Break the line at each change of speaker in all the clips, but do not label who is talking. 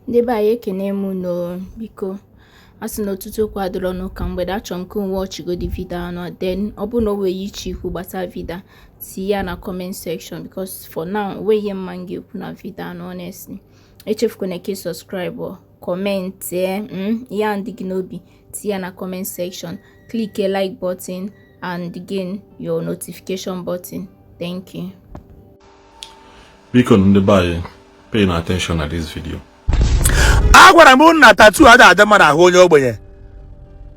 Ndị be anyị ekene mụ no biko asị n'ụtụtụ kwadoro n'ụka mgbede achọrọ m ka onwe ọchịgodi vidio anọ then ọ bụ na o wee iche ikwu gbasara vidio tinye ya na comment section because for now we ihe mma ga-ekwu na vidio anọ honestly echefukwana ka subscribe or comment ya ndị gị n'obi tinye ya na comment section, click a like button and again your notification button. Thank you.
Biko ndị be anyị paying attention at this video.
Agwara m na tattoo ada mmadụ ahụ onye ogbenye.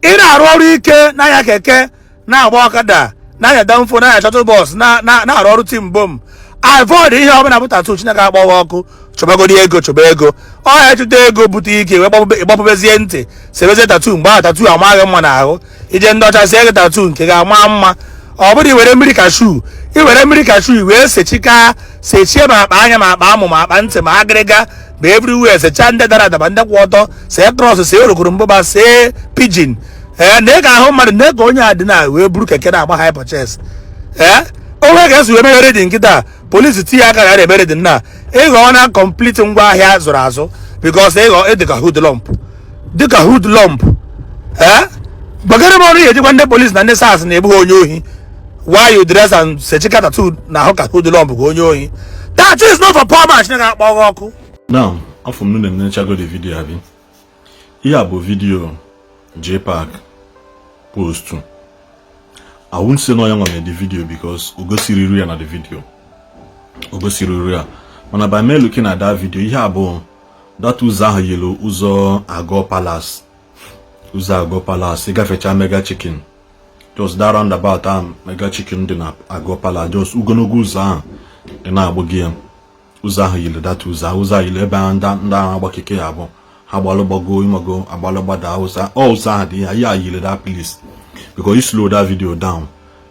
Ị na-arụ ọrụ ike n'anya keke, na-agba ọkada, n'anya danfo, n'anya shuttle bus, na-arụ ọrụ team bom. Avoid ihe ọbụla bụ tattoo Chineke agbawa ọkụ, chọbagodi ego, chọba ego. Ọ ya chụta ego bute ike, wee gbapụbezie ntị, sebezie tattoo mgbe tattoo amaghị mma n'ahụ. Ije ndị ọcha sie tattoo nke ga-ama mma. Ọ bụrụ iwere mmiri kashu, wee sechie ma akpa anya ma akpa amụ ma akpa ntị ma agịrịga ma everywhere secha ndị dara adaba ndị kwụ ọtọ see trọs see orokoro mbụba see pidgin na ị ga-ahụ mmadụ na ego onye a dị na wee buru keke na-agba hyper chest onwe ga-esi wee meghere dị nkịta polisi tinye aka ya na-emere dị nna ịghọ na complete ngwa ahịa zụrụ azụ because ịghọ dịka hoodlump bagara m ọrụ ya ejikwa ndị polisi na ndị SARS na-ebughị onye ohi. Why you dress and sechika tattoo na hoka hoodlump go onye ohi? That is not for poor man. Chineke akpọ ọkụ.
Now, afọ m na-enechago the video abi. Ihe a bụ video Jpac post. I won't say no yanwa made the video because ugosiri ya na the video. Ugosiri ya. Mana by me looking at that video, ihe a bụ that ụzọ ahụ yellow ụzọ Agor Palace. Ụzọ Agor Palace, ịgafecha Mega Chicken. Just that roundabout Mega Chicken dị na Agor Palace. Just ugonogo ụzọ ahụ dị na-agbụghị ya. Ụzọ ahụ yile that ụzọ yile ebe ndị ahụ agba keke ya abụọ. Ha gbalụgbago imago agbalụgbada ụzọ ahụ dị ya yile that place. Because you slow that video down.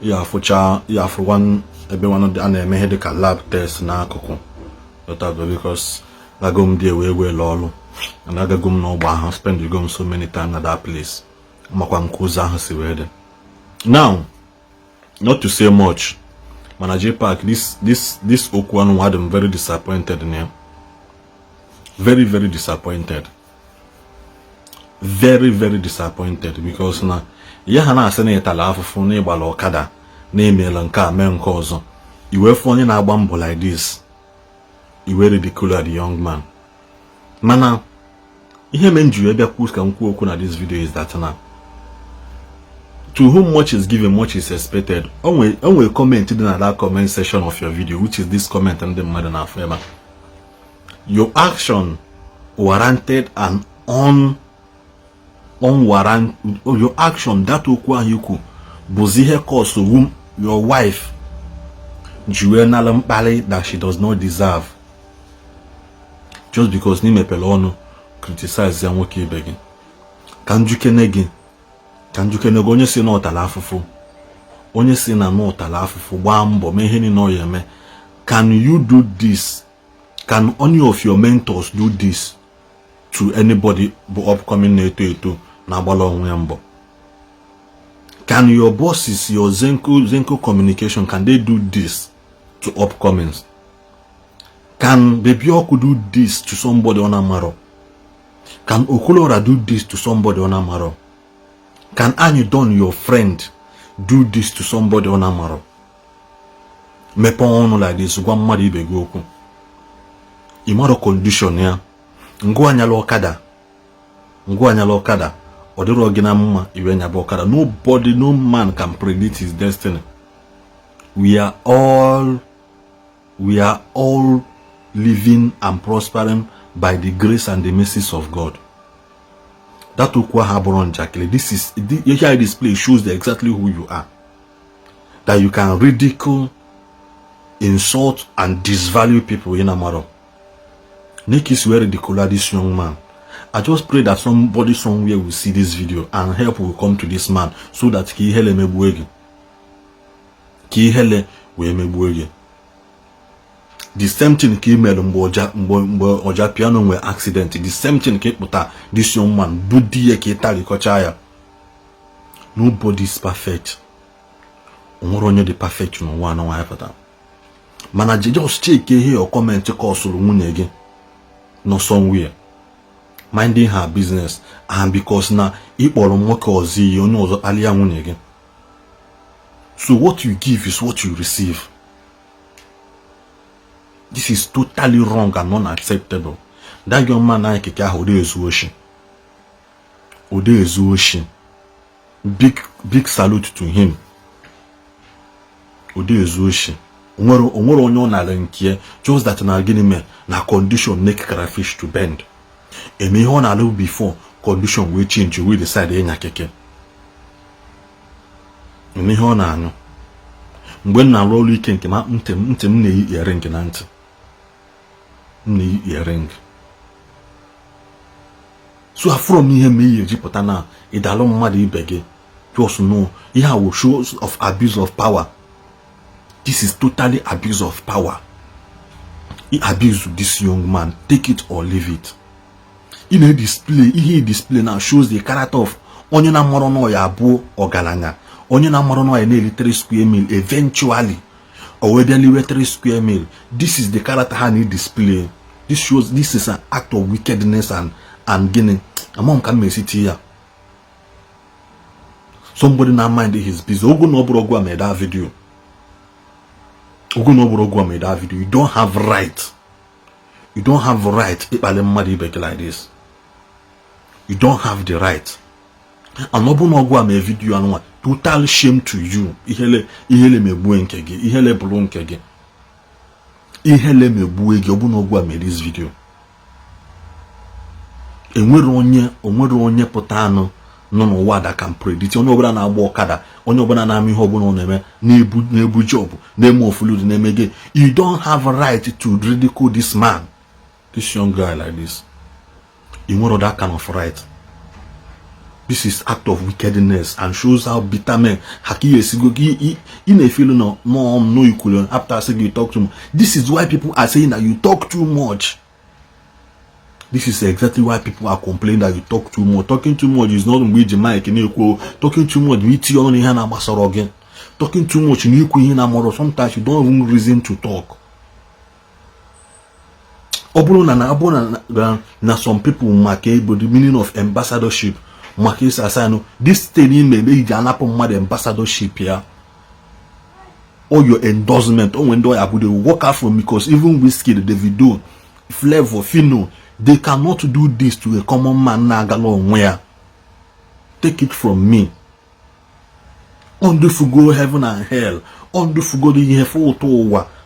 You have for one ebe one a na-eme dị ka lab test n'akụkụ. Because agom dị wee lọọlụ. And agagom n'ọgba ahụ spend you go so many times at that place. Makwa nke ụzọ ahụ si wee dị. Now, not to say much, Manager Jpac, this Okwan had him very disappointed in him. Very, very disappointed. Very, very disappointed because na yahana seneta la afufu na igbala okada na emela nke a mee nke ọzọ. Iwe fu onye na-agba mbọ like this. Iwe ridicule the young man. Mana ihe menju ebe kwus ka nkwu okwu na this video is that now. To whom much is given, much is expected. Only comment in that comment section of your video, which is this comment and the mother na favor. Your action warranted and unwarranted. Your action that okwa yuku bozihe cause whom your wife Juena Lampale that she does not deserve. Just because ni mepelono criticize ya nwoke begging. Kanjukenegi. Kanjukenego onye si na ọtala afụfụ. Onye si na n'ọtala afụfụ gbaa mbọ mee ihe niile ọ ya eme. Can you do this? Can any of your mentors do this to anybody bụ upcoming na-eto eto na-agbala onwe ya mbọ? Can your bosses, your Zenko communication, can they do this to upcomings? Can Bebioko do this to somebody on Amaro? Can Okulora do this to somebody on Amaro? Can Anyudon, your friend, do this to somebody on Amaro? Mepo like this, one madi begoku. Imaro condition ya. Ngwanya lokada. Odero gina mma iwenya bokada. Nobody, no man can predict his destiny. We are all living and prospering by the grace and the mercies of God. That Okwa Haboron Jackie, here this place shows exactly who you are. That you can ridicule, insult, and disvalue people in Amaro. Nick is very ridiculous, this young man. I just pray that somebody somewhere will see this video and help will come to this man so that he hele mebuege. The same thing came mgbe piano nwere accident. The same thing came pụta this young man budi ye ka tali kocha. Nobody is perfect. Onwere onye dị perfect no one no pụta. Mana just check here or comment ka osuru nwunye gị no somewhere. minding her business, and because na ikporo nwoke ozi ihe onye ọzọ kpalia nwunye gị. So what you give is what you receive. This is totally wrong and unacceptable. That young man na Keke ahụ ode ezu oshi. Big salute to him. Ode ezu oshi. Onwere onye ọ nara nke just that na gịnị me na condition make crayfish to bend. Eme ihe ọ na-alụ before condition wey change, we decide ịnya Keke. Eme ihe ọ na-anyụ. Mgbe m na-arụ ọrụ ike nke ntị m na-eyi earring na ntị. M na-eyi earring. So from ihe me ihe jipụta na ịdalụ mmadụ ibe gị. Just know, here will shows of abuse of power. This is totally abuse of power. He abused this young man. Take it or leave it. In a display, he display now shows the character of onye na moro no ya abu ogalanya. Onye na moro no ya nearly 3 square mil eventually. Or whether 3 square mil. This is the character he display. This is an act of wickedness and gaining. Among can me sit here. Somebody now minding his business. Ogo no brogwa made that video. Ogo no brogwa made that video. You don't have right. You don't have right. Like this. You don't have the right. And ogo no go made video and what? Total shame to you. Ihele me buenkege. Ihele blunkege. Ihele me buege. Ogo no go made this video. Onwere onye potano. No n'ụwa that can predict. Onye ọbụla na-agba ọkada, onye ọbụla na-ama ihe ọbụla ọ na-eme, na-ebu job, na-eme ofulu, na-eme gị. You don't have a right to ridicule this man, this young guy like this. You want that kind of right. This is act of wickedness and shows how bitter men. Haki esigo in a feeling no equal after saying you talk too much. This is why people are saying that you talk too much. This is exactly why people are complaining that you talk too much. Talking too much is not with the mic. Talking too much, talking too much, sometimes you don't even reason to talk. Na some people mark the meaning of ambassadorship. This thing may be an ambassadorship here. Or your endorsement, or when they walk out from, because even whiskey, the Davido, Flavor, Fino, they cannot do this to a common man nagalo where. Take it from me. On the fugo heaven and hell. On the fugo the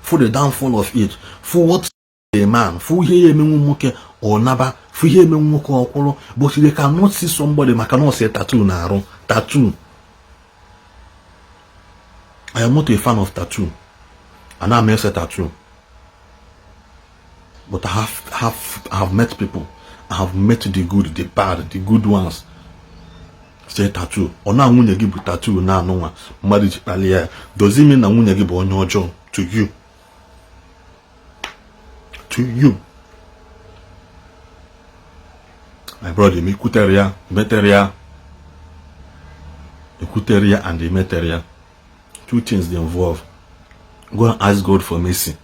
for the downfall of it. For what a man, for here muke or naba, for here muko, but they cannot see somebody, I cannot say tattoo now. Tattoo. I am not a fan of tattoo. And I may say tattoo. But I have met people. I have met the good, the bad, the good ones. Say tattoo. Ona nwunye gị bụ tattoo na anụnwa. Mmadụ ji kpalia. Does it mean na nwunye gị bụ onye ọjọọ? To you. To you. My brother, me kuteria, meteria. Ekuteria and the meteria. Two things they involve. Go and ask God for mercy.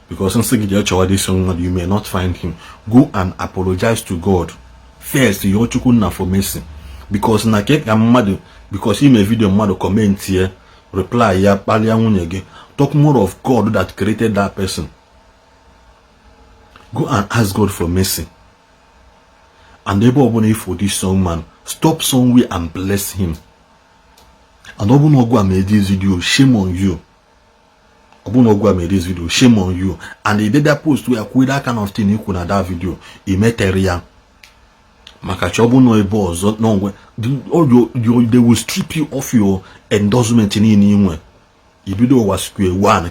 Because since this young man, you may not find him. Go and apologize to God. First, you ought to for mercy. Because na because he may video mother comment here, reply here, talk more of God that created that person. Go and ask God for mercy. And able for this young man, stop somewhere and bless him. And open go and make this video, shame on you. Obunogwa made this video, shame on you. And he did that post where that kind of thing you could have that video. He met area. Makachobu no boss, no, they will strip you off your endorsement in anywhere. If video was square one,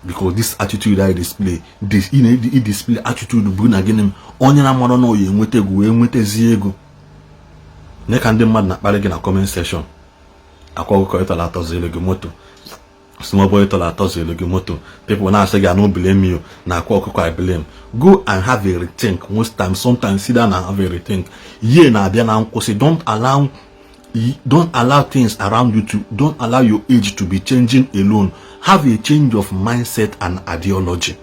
because this attitude I display, this he display attitude bring again. Onyana mono no ye nwete ziego. Neka ndị mmadụ na-akparị gị na comment section. Akwa ịtọla atọzile gị moto. Small boy ịtọla atọzile gị moto. People na-asị gị I don't blame you. Na akwa ọkụkọ I blame. Go and have a rethink. Most times, sometimes sit down and have a rethink. Ye na abịa na nkwụsị. Don't allow things around you to, don't allow your age to be changing alone. Have a change of mindset and ideology.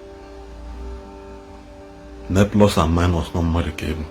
na plus and minus no mmadụ ka ebu